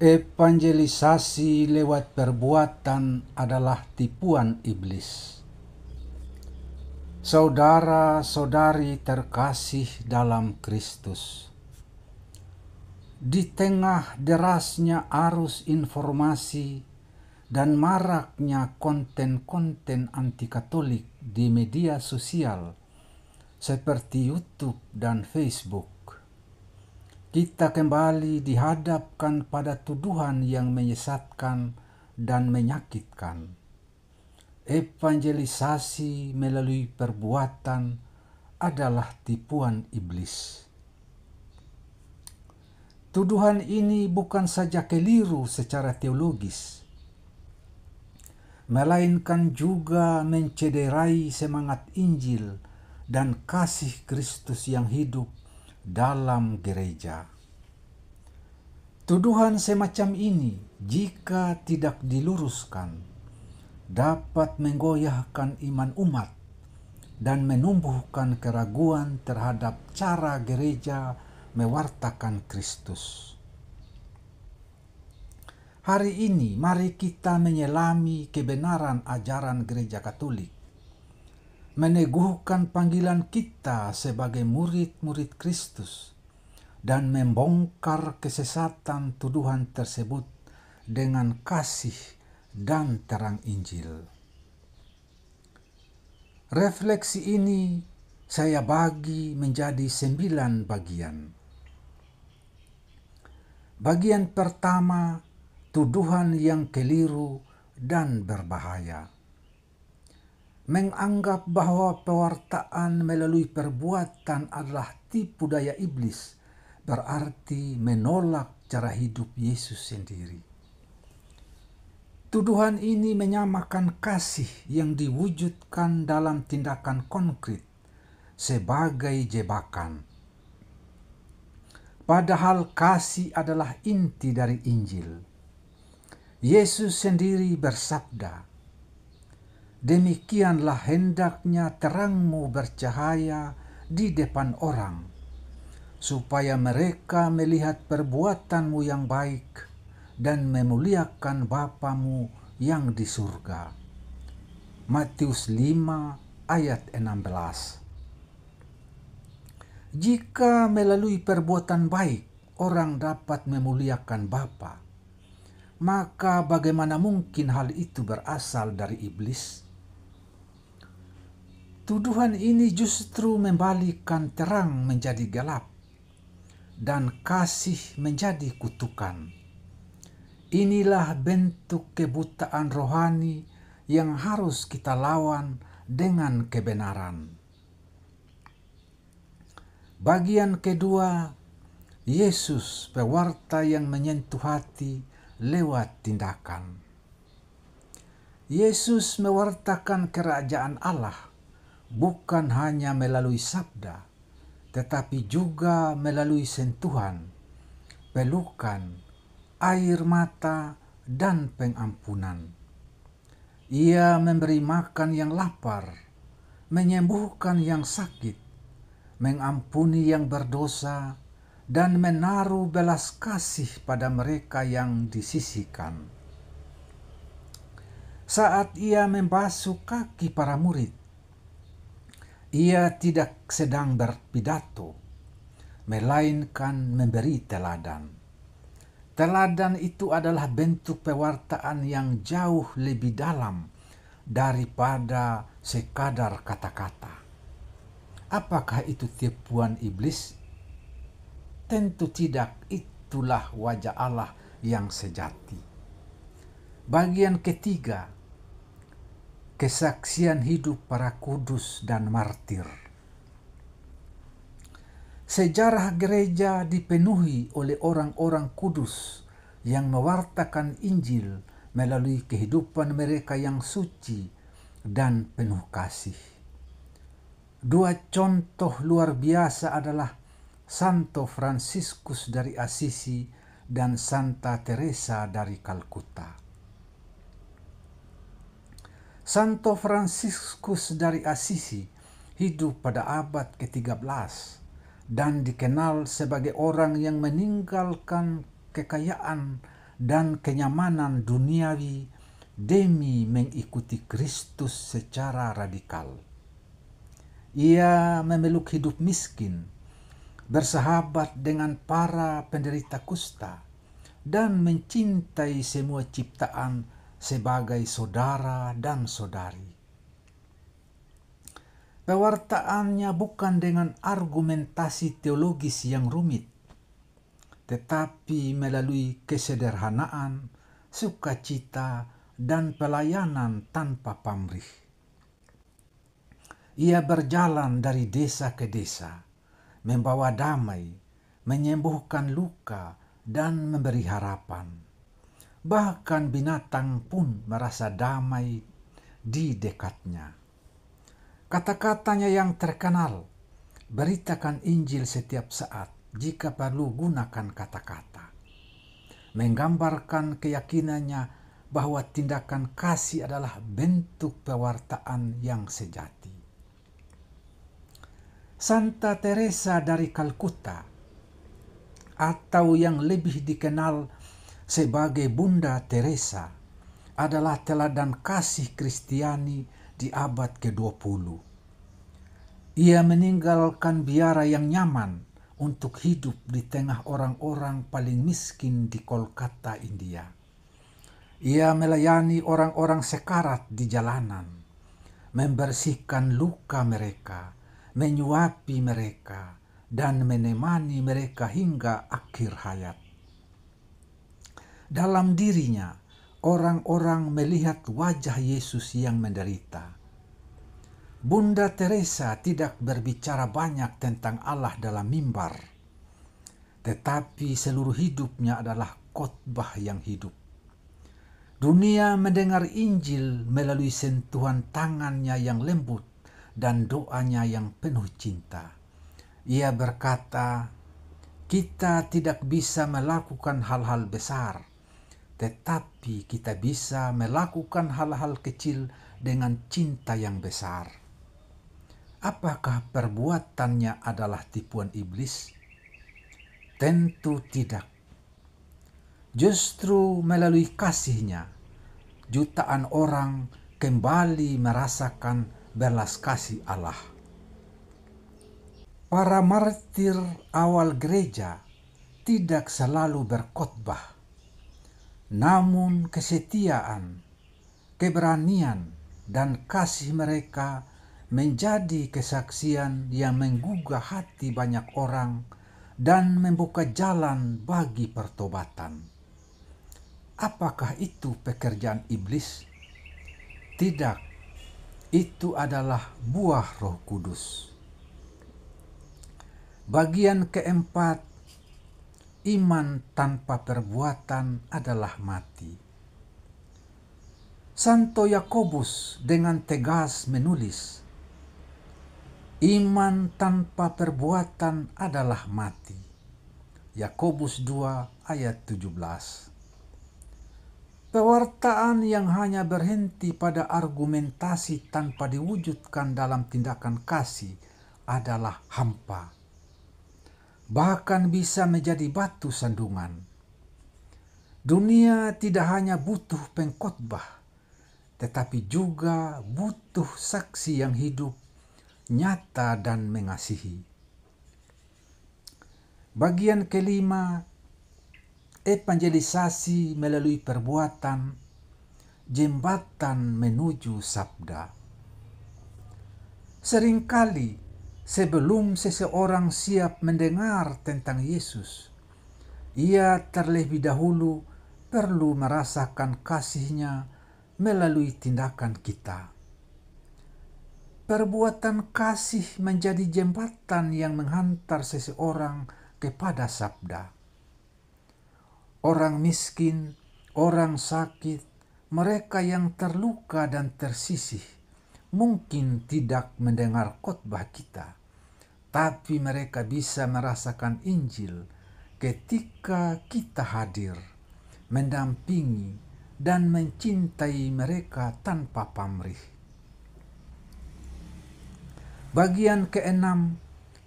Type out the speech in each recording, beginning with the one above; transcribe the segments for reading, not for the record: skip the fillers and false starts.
Evangelisasi lewat perbuatan adalah tipuan iblis. Saudara-saudari terkasih dalam Kristus, di tengah derasnya arus informasi dan maraknya konten-konten anti-Katolik di media sosial seperti YouTube dan Facebook, kita kembali dihadapkan pada tuduhan yang menyesatkan dan menyakitkan. Evangelisasi melalui perbuatan adalah tipuan iblis. Tuduhan ini bukan saja keliru secara teologis, melainkan juga mencederai semangat Injil dan kasih Kristus yang hidup dalam gereja. Tuduhan semacam ini, jika tidak diluruskan, dapat menggoyahkan iman umat dan menumbuhkan keraguan terhadap cara gereja mewartakan Kristus. Hari ini mari kita menyelami kebenaran ajaran Gereja Katolik, meneguhkan panggilan kita sebagai murid-murid Kristus, dan membongkar kesesatan tuduhan tersebut dengan kasih dan terang Injil. Refleksi ini saya bagi menjadi 9 bagian. Bagian pertama, tuduhan yang keliru dan berbahaya. Menganggap bahwa pewartaan melalui perbuatan adalah tipu daya iblis berarti menolak cara hidup Yesus sendiri. Tuduhan ini menyamakan kasih yang diwujudkan dalam tindakan konkret sebagai jebakan. Padahal kasih adalah inti dari Injil. Yesus sendiri bersabda, "Demikianlah hendaknya terangmu bercahaya di depan orang, supaya mereka melihat perbuatanmu yang baik dan memuliakan Bapamu yang di surga." Matius 5 ayat 16. Jika melalui perbuatan baik orang dapat memuliakan Bapa, maka bagaimana mungkin hal itu berasal dari iblis? Tuduhan ini justru membalikkan terang menjadi gelap dan kasih menjadi kutukan. Inilah bentuk kebutaan rohani yang harus kita lawan dengan kebenaran. Bagian kedua, Yesus pewarta yang menyentuh hati lewat tindakan. Yesus mewartakan kerajaan Allah bukan hanya melalui sabda, tetapi juga melalui sentuhan, pelukan, air mata, dan pengampunan. Ia memberi makan yang lapar, menyembuhkan yang sakit, mengampuni yang berdosa, dan menaruh belas kasih pada mereka yang disisihkan. Saat ia membasuh kaki para murid, ia tidak sedang berpidato, melainkan memberi teladan. Teladan itu adalah bentuk pewartaan yang jauh lebih dalam daripada sekadar kata-kata. Apakah itu tipuan iblis? Tentu tidak, itulah wajah Allah yang sejati. Bagian ketiga, kesaksian hidup para kudus dan martir. Sejarah gereja dipenuhi oleh orang-orang kudus yang mewartakan Injil melalui kehidupan mereka yang suci dan penuh kasih. 2 contoh luar biasa adalah Santo Fransiskus dari Assisi dan Santa Teresa dari Kalkuta. Santo Fransiskus dari Assisi hidup pada abad ke-13 dan dikenal sebagai orang yang meninggalkan kekayaan dan kenyamanan duniawi demi mengikuti Kristus secara radikal. Ia memeluk hidup miskin, bersahabat dengan para penderita kusta, dan mencintai semua ciptaan sebagai saudara dan saudari. Pewartaannya bukan dengan argumentasi teologis yang rumit, tetapi melalui kesederhanaan, sukacita, dan pelayanan tanpa pamrih. Ia berjalan dari desa ke desa, membawa damai, menyembuhkan luka, dan memberi harapan. Bahkan binatang pun merasa damai di dekatnya. Kata-katanya yang terkenal, beritakan Injil setiap saat, jika perlu gunakan kata-kata. Menggambarkan keyakinannya bahwa tindakan kasih adalah bentuk pewartaan yang sejati. Santa Teresa dari Kalkuta, atau yang lebih dikenal sebagai Bunda Teresa, adalah teladan kasih Kristiani di abad ke-20. Ia meninggalkan biara yang nyaman untuk hidup di tengah orang-orang paling miskin di Kolkata, India. Ia melayani orang-orang sekarat di jalanan, membersihkan luka mereka, menyuapi mereka, dan menemani mereka hingga akhir hayat. Dalam dirinya, orang-orang melihat wajah Yesus yang menderita. Bunda Teresa tidak berbicara banyak tentang Allah dalam mimbar, tetapi seluruh hidupnya adalah khotbah yang hidup. Dunia mendengar Injil melalui sentuhan tangannya yang lembut dan doanya yang penuh cinta. Ia berkata, "Kita tidak bisa melakukan hal-hal besar, tetapi kita bisa melakukan hal-hal kecil dengan cinta yang besar." Apakah perbuatannya adalah tipuan iblis? Tentu tidak. Justru melalui kasihnya, jutaan orang kembali merasakan belas kasih Allah. Para martir awal gereja tidak selalu berkhotbah, namun kesetiaan, keberanian, dan kasih mereka menjadi kesaksian yang menggugah hati banyak orang dan membuka jalan bagi pertobatan. Apakah itu pekerjaan iblis? Tidak, itu adalah buah Roh Kudus. Bagian keempat, iman tanpa perbuatan adalah mati. Santo Yakobus dengan tegas menulis, iman tanpa perbuatan adalah mati. Yakobus 2 ayat 17. Pewartaan yang hanya berhenti pada argumentasi tanpa diwujudkan dalam tindakan kasih adalah hampa. Bahkan bisa menjadi batu sandungan. Dunia tidak hanya butuh pengkhotbah, tetapi juga butuh saksi yang hidup, nyata, dan mengasihi. Bagian kelima, evangelisasi melalui perbuatan, jembatan menuju sabda. Seringkali sebelum seseorang siap mendengar tentang Yesus, ia terlebih dahulu perlu merasakan kasih-Nya melalui tindakan kita. Perbuatan kasih menjadi jembatan yang menghantar seseorang kepada sabda. Orang miskin, orang sakit, mereka yang terluka dan tersisih mungkin tidak mendengar khotbah kita, tapi mereka bisa merasakan Injil ketika kita hadir, mendampingi, dan mencintai mereka tanpa pamrih. Bagian keenam,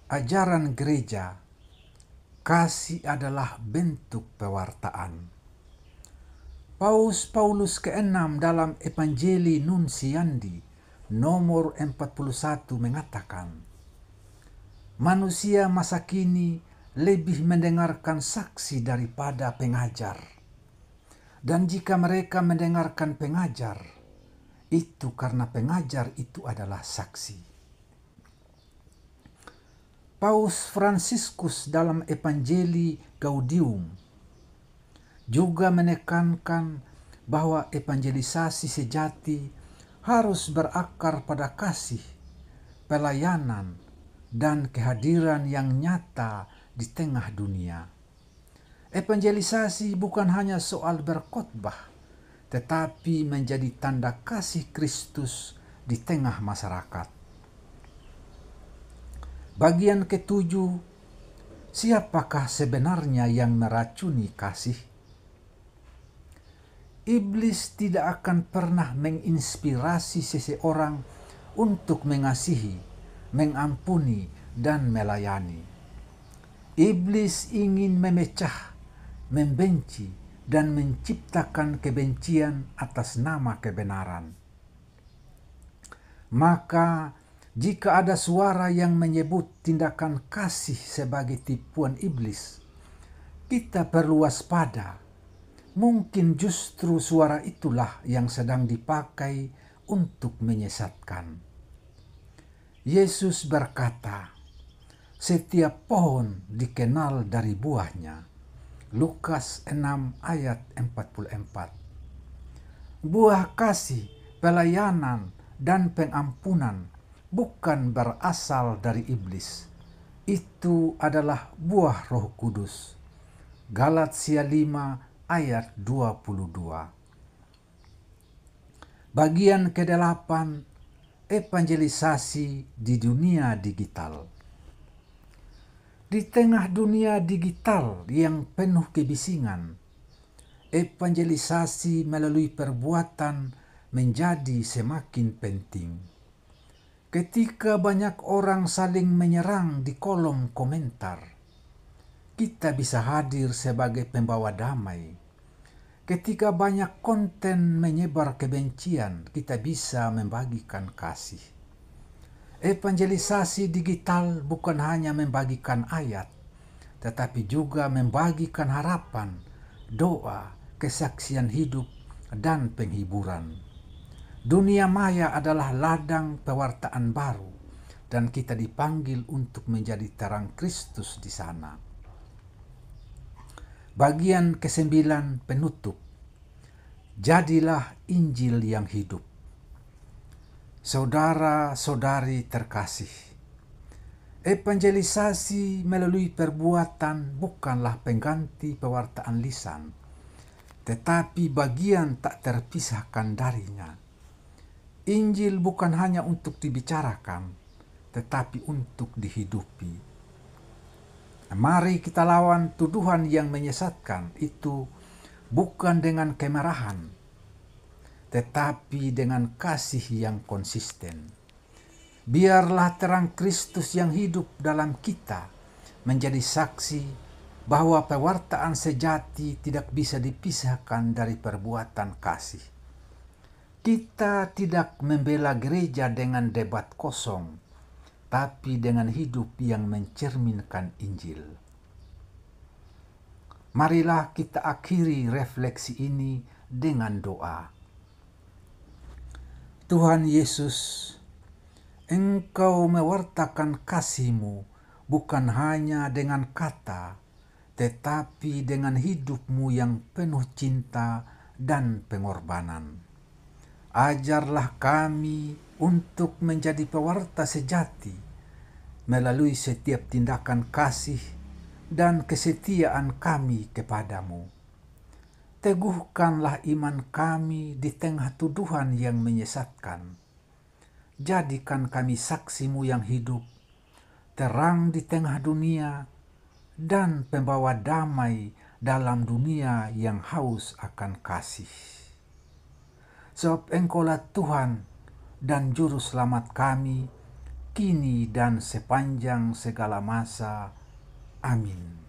ajaran gereja, kasih adalah bentuk pewartaan. Paus Paulus ke-6 dalam Evangelii Nuntiandi nomor 41 mengatakan, manusia masa kini lebih mendengarkan saksi daripada pengajar. Dan jika mereka mendengarkan pengajar, itu karena pengajar itu adalah saksi. Paus Fransiskus dalam Evangelii Gaudium juga menekankan bahwa evangelisasi sejati harus berakar pada kasih, pelayanan, dan kehadiran yang nyata di tengah dunia. Evangelisasi bukan hanya soal berkhotbah, tetapi menjadi tanda kasih Kristus di tengah masyarakat. Bagian ketujuh, siapakah sebenarnya yang meracuni kasih? Iblis tidak akan pernah menginspirasi seseorang untuk mengasihi, mengampuni, dan melayani. Iblis ingin memecah, membenci, dan menciptakan kebencian atas nama kebenaran. Maka, jika ada suara yang menyebut tindakan kasih sebagai tipuan iblis, kita perlu waspada. Mungkin justru suara itulah yang sedang dipakai untuk menyesatkan. Yesus berkata, setiap pohon dikenal dari buahnya. Lukas 6 ayat 44. Buah kasih, pelayanan, dan pengampunan bukan berasal dari iblis. Itu adalah buah Roh Kudus. Galatia 5 ayat 22. Bagian ke-8, evangelisasi di dunia digital. Di tengah dunia digital yang penuh kebisingan, evangelisasi melalui perbuatan menjadi semakin penting. Ketika banyak orang saling menyerang di kolom komentar, kita bisa hadir sebagai pembawa damai. Ketika banyak konten menyebar kebencian, kita bisa membagikan kasih. Evangelisasi digital bukan hanya membagikan ayat, tetapi juga membagikan harapan, doa, kesaksian hidup, dan penghiburan. Dunia maya adalah ladang pewartaan baru, dan kita dipanggil untuk menjadi terang Kristus di sana. Bagian ke-9 penutup. Jadilah Injil yang hidup. Saudara-saudari terkasih, evangelisasi melalui perbuatan bukanlah pengganti pewartaan lisan, tetapi bagian tak terpisahkan darinya. Injil bukan hanya untuk dibicarakan, tetapi untuk dihidupi. Mari kita lawan tuduhan yang menyesatkan itu bukan dengan kemarahan, tetapi dengan kasih yang konsisten. Biarlah terang Kristus yang hidup dalam kita menjadi saksi bahwa pewartaan sejati tidak bisa dipisahkan dari perbuatan kasih. Kita tidak membela gereja dengan debat kosong, tapi dengan hidup yang mencerminkan Injil. Marilah kita akhiri refleksi ini dengan doa. Tuhan Yesus, Engkau mewartakan kasih-Mu bukan hanya dengan kata, tetapi dengan hidup-Mu yang penuh cinta dan pengorbanan. Ajarlah kami untuk menjadi pewarta sejati melalui setiap tindakan kasih dan kesetiaan kami kepadamu. Teguhkanlah iman kami di tengah tuduhan yang menyesatkan. Jadikan kami saksi-Mu yang hidup, terang di tengah dunia, dan pembawa damai dalam dunia yang haus akan kasih. Sebab Engkaulah Tuhan dan Juru Selamat kami, kini dan sepanjang segala masa. Amin.